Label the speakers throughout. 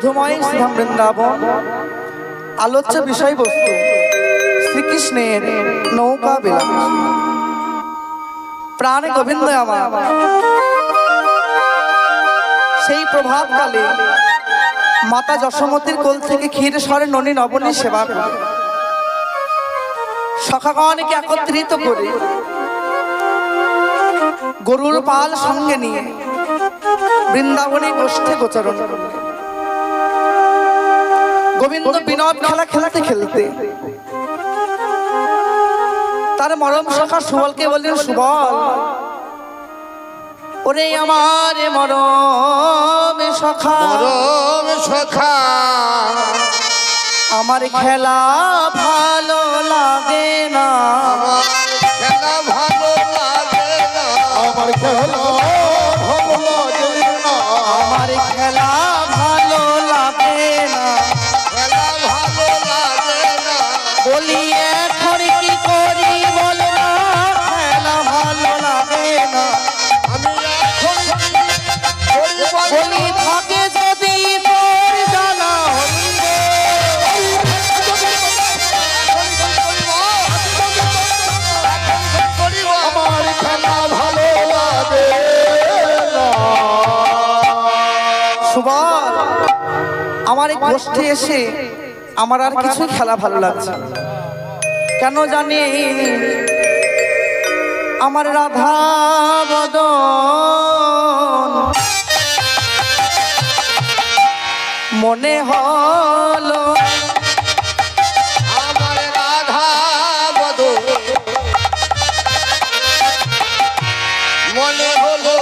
Speaker 1: মধুময় শ্রীধাম বৃন্দাবন। আলোচ্য বিষয়বস্তু শ্রীকৃষ্ণের নৌকা বিলাস। প্রাণে গোবিন্দ আমার সেই প্রভাতকালে মাতা যশোমতীর কোল থেকে ক্ষীর স্বরে ননী নবনী সেবা করে সখাগণকে একত্রিত করে গরুর পাল সঙ্গে নিয়ে বৃন্দাবনে গোষ্ঠে গোচরণ করে। গোবিন্দ বিনোদ খেলা খেলতে খেলতে তার মরম সখা সুবলকে বললেন, সুবল ওরে আমার মরম সখা, আমার খেলা ভালো লাগে না,
Speaker 2: আমার খেলা ভালো লাগে না,
Speaker 1: আমার খেলা ভালো লাগে না, বলি এখন কি করি বল না, খেলা ভালো লাগে না, বলি থাকে যদি তোর জানা হইবে,
Speaker 2: আমার খেলা ভালো লাগে না।
Speaker 1: সুবল আমার এই গোষ্ঠী এসে আমার আর কিছু খেলা ভালো লাগছে না। কেন জানি আমার রাধা বদন মনে হলো,
Speaker 2: আমার রাধা বদন মনে হলো,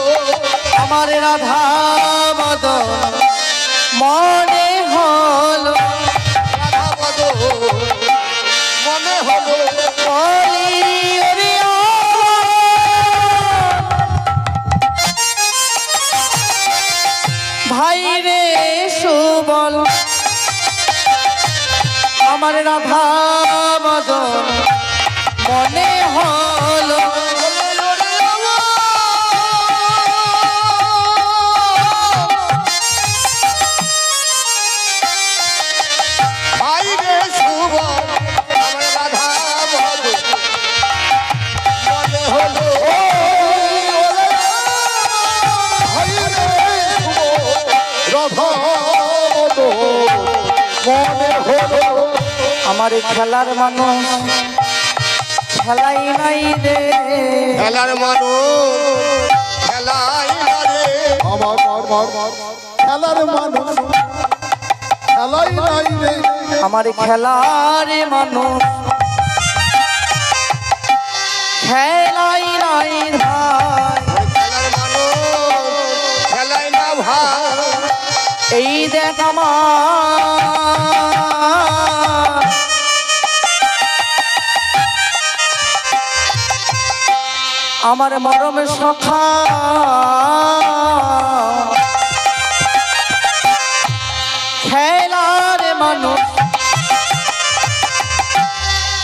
Speaker 1: আমার রাধা বদন মনে হলো,
Speaker 2: রাধা বদন মনে হলো,
Speaker 1: বলি ওরে ও ভাই রে সুবল, আমার রাধা বদন মনে হলো,
Speaker 2: ভাই রে শুভ আমার রাধা বদন মনে হলো, ভাই রে শুভ রাধা বদন মনে হলো,
Speaker 1: আমার খেলার মানুষ খেলাই নাই রে,
Speaker 2: খেলার মানুষ খেলাই না রে, আমার খেলার মানুষ খেলাই নাই রে,
Speaker 1: আমার খেলার মানুষ খেলাই নাই ভাই,
Speaker 2: খেলার মানুষ খেলাই না ভাই,
Speaker 1: এই দেখ আমার আমার মরম সখা খেলার মানুষ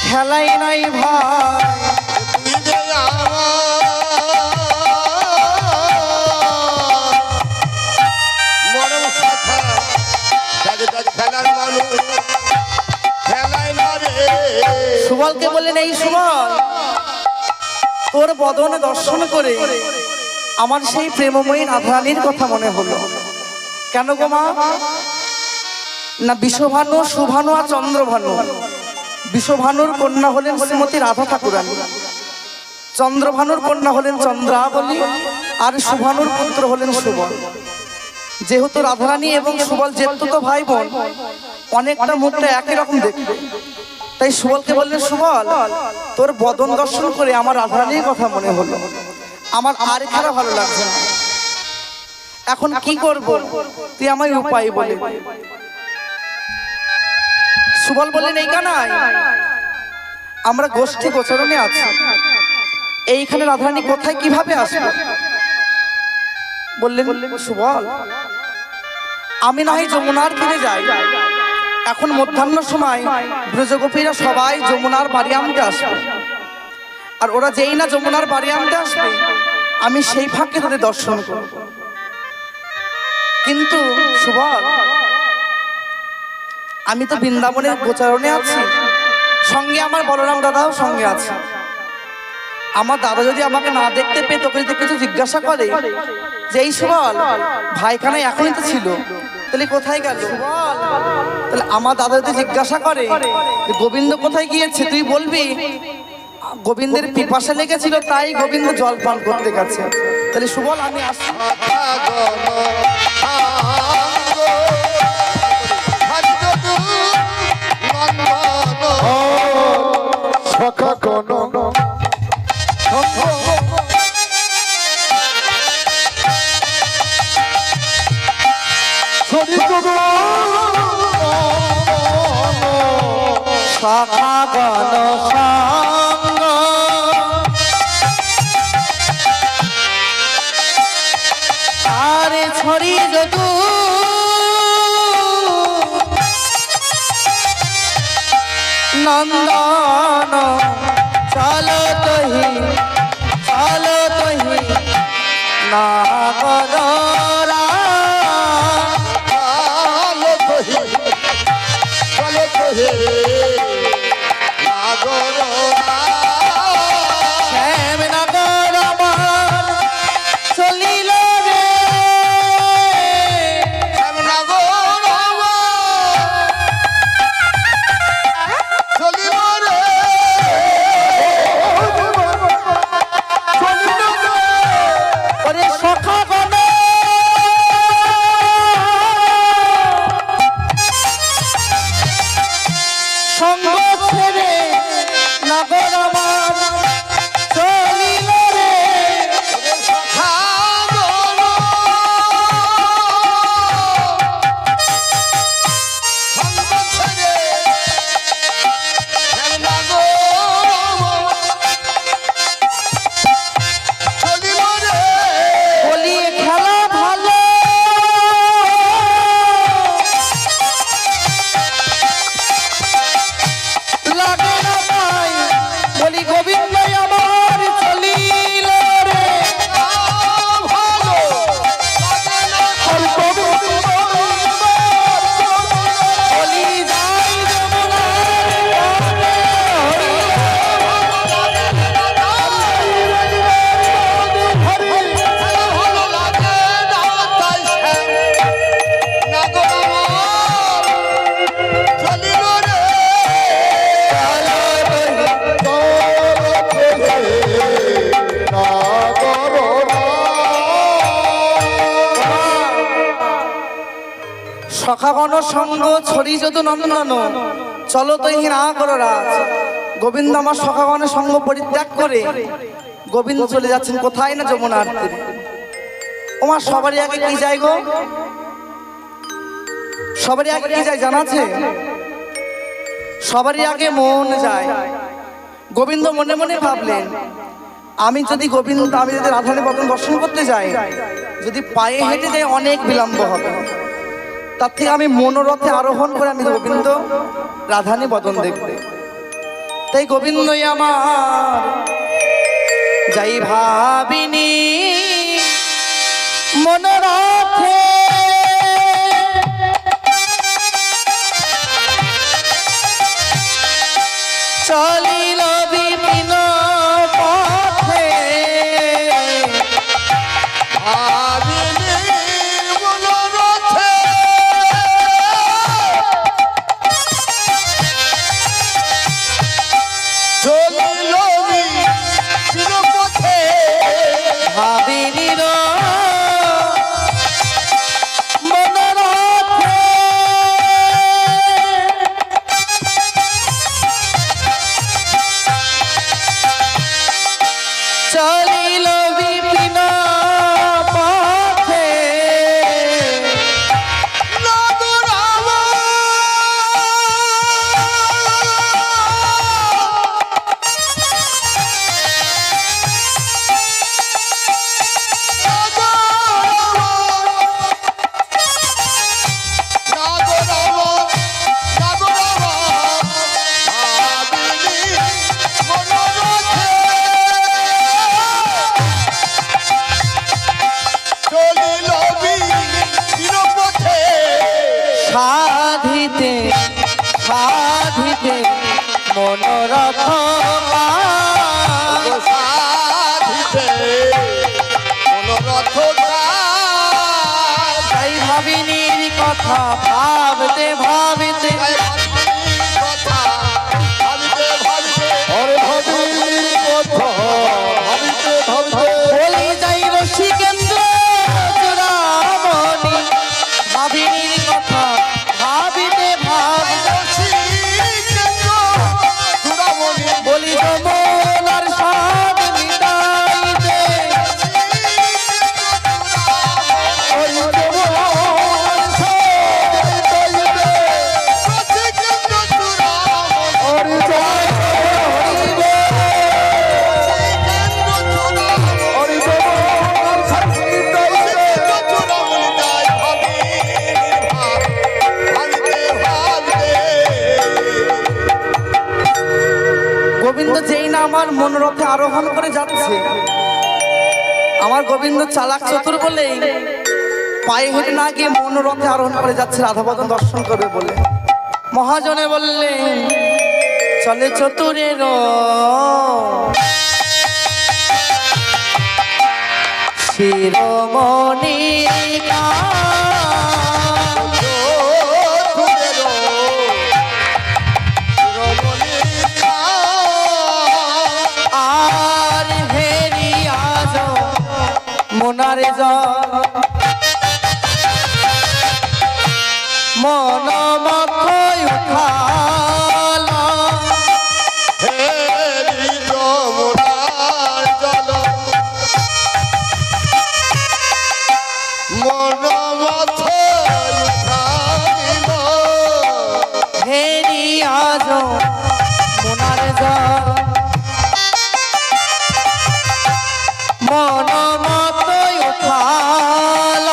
Speaker 1: খেলাই নাই ভাই,
Speaker 2: তুই যে আমার মরম কথা খেলার মানুষ খেলাই না রে,
Speaker 1: সুবলকে বললেন, এই সুবল তোর বদন দর্শন করে আমার সেই প্রেমময়ী রাধারানীর কথা মনে হলো। কেন গো মা? না বিশ্বভানু, সুভানু আর চন্দ্রভানু। বিশ্বভানুর কন্যা হলেন শ্রীমতী রাধা ঠাকুরানী, চন্দ্রভানুর কন্যা হলেন চন্দ্রাবলী, আর সুভানুর পুত্র হলেন সুবল। যেহেতু রাধারানী এবং সুবল জেঠতুতো ভাই বোন, অনেকটা মুখটা একই রকম দেখতে, তাই সুবলকে বললেন, সুবল তোর বদন দর্শন করে আমার রাধারানীর কথা মনে হলো, আমার আর খেলা ভালো লাগছে না, এখন কি করব তুই আমায় উপায় বলে। সুবল বললেন, এই কানাই আমরা গোষ্ঠী গোচরণে আছি, এইখানে রাধারানী কোথায় কিভাবে আসবে? বললেন, সুবল আমি না হয় যমুনার তীরে যাই, এখন মধ্যাহ্ন সময় ব্রজগোপীরা সবাই যমুনার বাড়ি আনতে আসবে, আর ওরা যেই না যমুনার বাড়ি আনতে আসবে আমি সেই ফাঁকে তাদের দর্শন করব। কিন্তু সুবল আমি তো বৃন্দাবনের গোচারণে আছি, সঙ্গে আমার বলরাম দাদাও সঙ্গে আছে। আমার দাদা যদি আমাকে না দেখতে পেয়ে তোকে যদি কিছু জিজ্ঞাসা করে যে এই সুবল ভাইখানায় এখনই তো ছিল, তাহলে কোথায় গেল? তাহলে আমার দাদা যদি জিজ্ঞাসা করে যে গোবিন্দ কোথায় গিয়েছে, তুই বলবি গোবিন্দের পিপাসা লেগেছিল তাই গোবিন্দ জল পান করতে গেছে। তাহলে সুবল আমি আসছি।
Speaker 3: সখা কোন
Speaker 1: সখা গণ সঙ্গ আরে ছড়ি যদু নন্দন চলো তহি নাগর শ্যাম নগর আমার চলিল রে ওরে সখা গণ সঙ্গ ছেড়ে নগর আমার চলিল রে বলি খেলা ভালো লাগে না তাই বলি গোবিন্দ আমার চলিল রে বলি যাই যমুনার সখাগণ সঙ্গ ছড়ি যদু নন্দন চলো তো এই না করো রাজ। গোবিন্দ আমার সখাগণের সঙ্গ পরিত্যাগ করে গোবিন্দ চলে যাচ্ছেন কোথায় না যমুনার তীরে। ওমা সবারই আগে কি যায় গো? সবারই আগে কি যায় জানা আছে? সবারই আগে মন যায়। গোবিন্দ মনে মনে ভাবলেন আমি যদি রাধারানী বদন দর্শন করতে যাই, যদি পায়ে হেঁটে যাই অনেক বিলম্ব হবে, তার থেকে আমি মনোরথে আরোহণ করে আমি গোবিন্দ রাধারানী বদন দেখবে। তাই গোবিন্দই আমার যাই ভাবিনি মনোরথে চলিল বিপিন পথে ভাবিনি সাধে মনোরথ
Speaker 2: সাধিতে মনোরথ
Speaker 1: তাই ভাবিনীর কথা ভাবতে ভাবতে
Speaker 2: কথা ভাবিতে ভাবিতে
Speaker 3: আরে ভাবিনি কথা ভাবিতে ভাবিতে
Speaker 1: বলি যাই রসিকেন্দ্র চূড়ামণি ভাবিনীর কথা ভাবিতে ভাবতে বলি যমুনার স্বাদ মিটাইতে
Speaker 3: ওই যমুনার স্বাদ মিটাইতে ওরে জয় ওরে যমুনার স্বাদ মিটাইতে
Speaker 1: গোবিন্দ যেই না আমার মনোরথে আরোহণ করে যাচ্ছে, আমার গোবিন্দ চালাক চতুর বলেই পায়ে হেঁটে না গিয়ে মনোরথে আরোহণ করে যাচ্ছে রাধাবদন দর্শন করবে বলে। মহাজনে বললেন চলে চতুরের শিরোমণি আর হেরি আজ মনারে জল মন মখয় উঠাল হেরি আজ মনারে জল মন মখয় উঠাল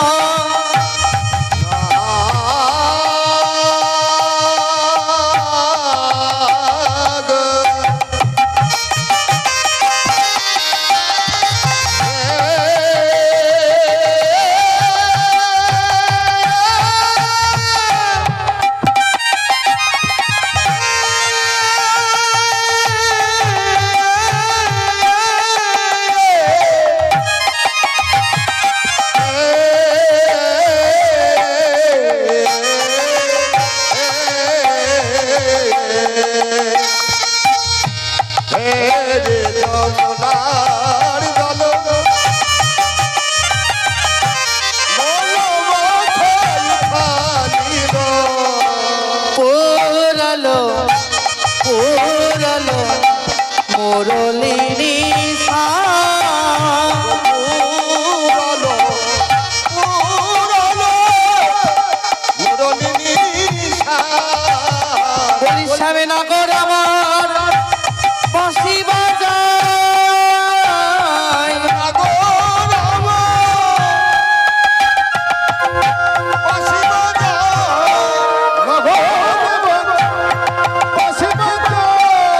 Speaker 1: পুরালো পুরালো মুরলিনী বরিশাবে নগর আমার বাঁশি বাজায়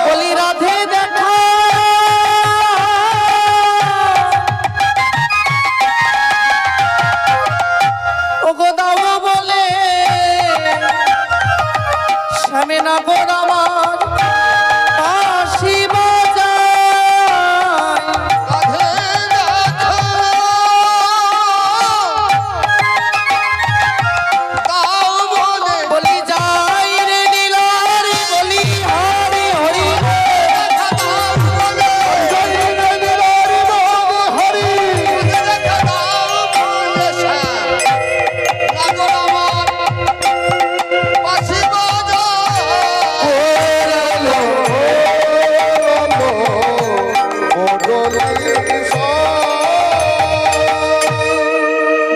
Speaker 1: বলি রাধে দেখা ওগো দাও বলে শ্যামে নগর আমার বাঁশি বাজায় বলি যাই রে নীলারি বলি হরি হরি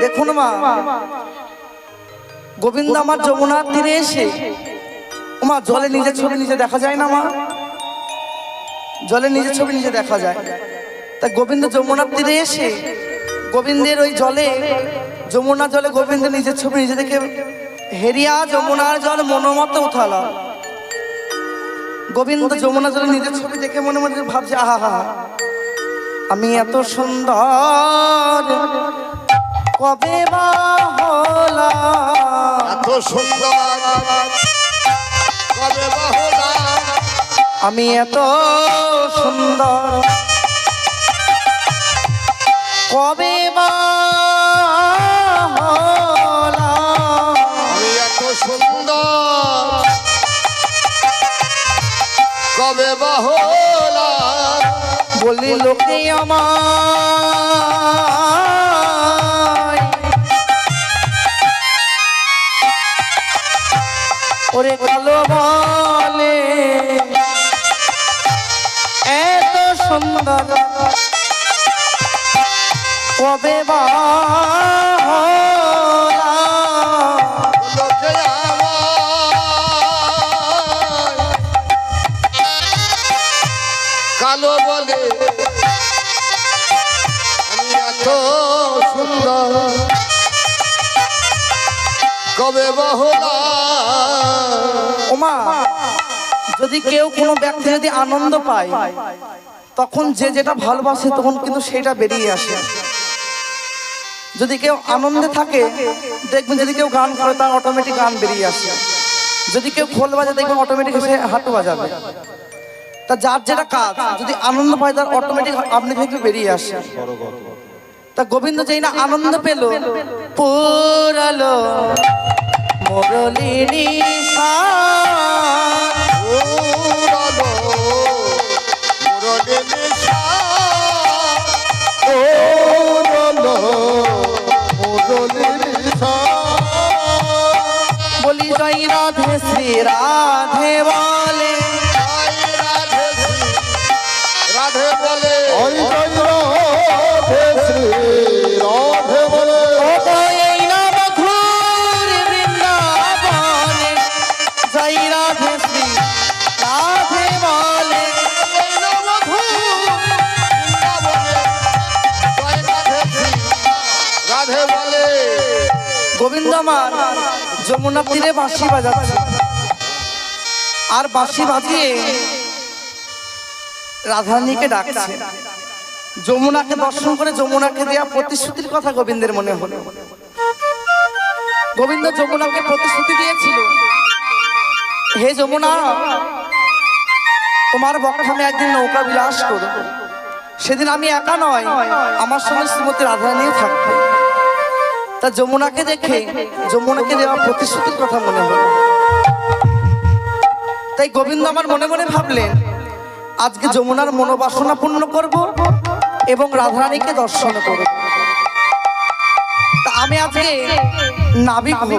Speaker 1: দেখুন মা গোবিন্দ আমার যমুনার তীরে এসে মা জলে নিজের ছবি নিজে দেখা যায় না মা, জলে নিজের ছবি নিজে দেখা যায়। তাই গোবিন্দ যমুনার তীরে এসে গোবিন্দের ওই জলে যমুনা জলে গোবিন্দ নিজের ছবি নিজে দেখে হেরিয়া যমুনার জল মনোমত উঠালা। গোবিন্দ যমুনা জলে নিজের ছবি দেখে মনে মনে ভাবছে আহা হা আমি এত সুন্দর কবে বা হলাম,
Speaker 2: এত সুন্দর কবে বাহুলা
Speaker 1: আমি এত সুন্দর কবে বা হলাম?
Speaker 2: আমি এত সুন্দর কবে বাহুলা
Speaker 1: বলি লোকে আমায় ওরে কালো বলে এত সুন্দর কবে বা হলাম?
Speaker 2: লোকে আমায় কালো বলে আমি এত সুন্দর কবে বাহুলা
Speaker 1: ওমা যদি কেউ কোনো ব্যক্তি যদি আনন্দ পায় তখন যে যেটা ভালোবাসে তখন কিন্তু সেটা বেরিয়ে আসে। যদি কেউ আনন্দে থাকে দেখবেন যদি কেউ গান করে তার অটোমেটিক গান বেরিয়ে আসে। যদি কেউ খোল বাজে দেখবেন অটোমেটিক সে হাঁটু বাজাবে। তা যার যেটা কাজ যদি আনন্দ পায় তার অটোমেটিক আপনি থেকে বেরিয়ে আসে। তা গোবিন্দ যেই না আনন্দ পেল পুরালো মুরলী নিশান
Speaker 2: উড়ালো মুরলী নিশান
Speaker 3: ওরলো মুরলীর শান।
Speaker 1: বলি জয় রাধে শ্রী রাধে বলে
Speaker 2: জয় রাধে শ্রী রাধে বলে
Speaker 3: ওই জয় রাধে শ্রী রাধে বলে
Speaker 1: ও এই না মধুর বৃন্দাবনে জয় রাধে শ্রী রাধে বলে।
Speaker 2: এই নবধূ বৃন্দাবনে জয় রাধে শ্রী রাধে বলে
Speaker 1: গোবিন্দ আমার যমুনা তীরে বাঁশি বাজাচ্ছে আর বাঁশি বাজিয়ে রাধারানীকে ডাকছে। যমুনাকে দর্শন করে যমুনাকে দেওয়া প্রতিশ্রুতির কথা গোবিন্দের মনে হলো। গোবিন্দ যমুনাকে প্রতিশ্রুতি দিয়েছিল, হে যমুনা তোমার বক্ষে আমি একদিন নৌকা বিলাস করব। সেদিন আমি একা নয়, আমার সঙ্গে শ্রীমতী রাধারানীও থাকবে। তা যমুনাকে দেখে যমুনাকে দেওয়া প্রতিশ্রুতির কথা মনে হলো। তাই গোবিন্দ আমার মনে মনে ভাবলেন আজকে যমুনার মনোবাসনা পূর্ণ করব এবং রাধারানীকে দর্শন করব। তা আমি আজকে নাবিক হব,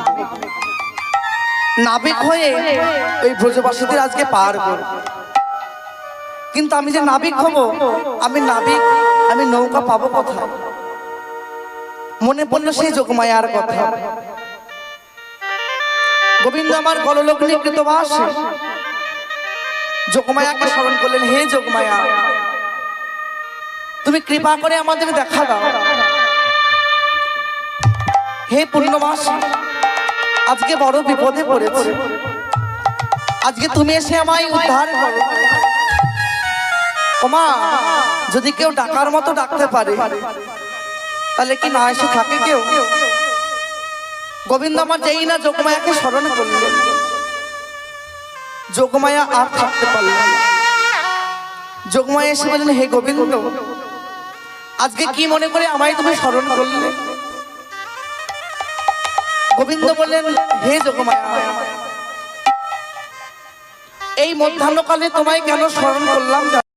Speaker 1: নাবিক হয়ে ওই ব্রজবাসীদের আজকে পার করব। কিন্তু আমি যে নাবিক হব, আমি নাবিক, আমি নৌকা পাবো কোথায়? মনে পড়লো সেই যোগমায়ার কথা। গোবিন্দ আমার গললগ্নি কৃতবাস যোগমায়াকে স্মরণ করলেন, হে যোগমায়া তুমি কৃপা করে আমাদের দেখা দাও। হে পূর্ণমাস আজকে বড় বিপদে পড়েছে, আজকে তুমি এসে আমায় উদ্ধার করো। ওমা যদি কেউ ডাকার মতো ডাকতে পারে তাহলে কি না এসে থাকে কেউ? গোবিন্দ আমার যেই না যোগমায়াকে স্মরণ করলেন, যোগমায়া আর থাকতে পারলেন না। যোগমায়া এসে বললেন, হে গোবিন্দ আজকে কি মনে করে আমায় তুমি স্মরণ করলে? গোবিন্দ বললেন, হে যোগমায়া এই মধ্যাহ্নকালে তোমায় কেন স্মরণ করলাম